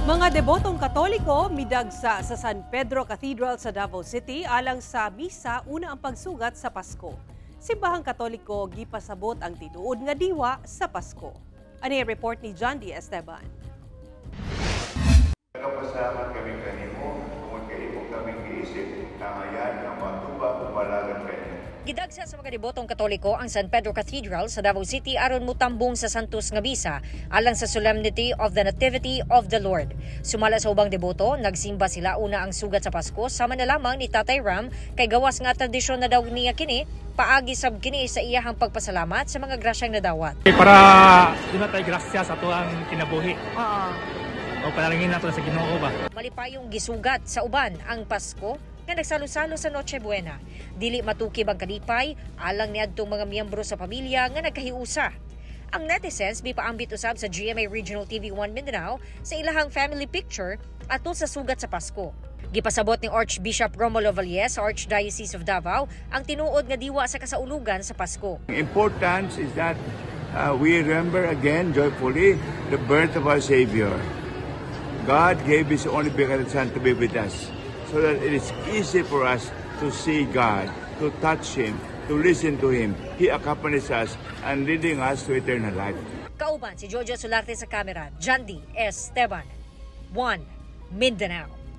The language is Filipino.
Mga debotong Katoliko midagsa sa San Pedro Cathedral sa Davao City alang sa misa una ang pagsugat sa Pasko. Simbahang Katoliko gipasabot ang tinuod nga diwa sa Pasko. Ani report ni John D. Esteban. Nagpasalamat kami kanimo kung kaibog kaming giisip tangayan ang matubag umalagan kanimo. Gidagsa sa mga debotong Katoliko ang San Pedro Cathedral sa Davao City aron mutambong sa Santos nga Misa alang sa Solemnity of the Nativity of the Lord. Sumala sa ubang deboto, nagsimba sila una ang sugat sa Pasko sama na lamang ni Tatay Ram kay gawas nga tradisyon na daw niya kini paagi sab kini sa iyahang pagpasalamat sa mga grasyang nadawat. Para duna tay grasya sa ato ang kinabuhi. O panalangin nato sa Ginoo ba. Malipayong gisugat sa uban ang Pasko nga nagsalo-salo sa Noche Buena. Dili matukib ang kalipay alang niadtong mga miyembro sa pamilya nga nagkahiusa. Ang netizens mipaambit usab sa GMA Regional TV1 Mindanao sa ilahang family picture atol sa sugat sa Pasko. Gipasabot ni Archbishop Romulo Valles sa Archdiocese of Davao ang tinuod nga diwa sa kasaulugan sa Pasko. The importance is that we remember again joyfully the birth of our Savior. God gave His only begotten Son to be with us, so that it is easy for us to see God, to touch Him, to listen to Him. He accompanies us and leading us to eternal life. Kauban si Jojo Solarte sa kamera, John D. Esteban, 1 Mindanao.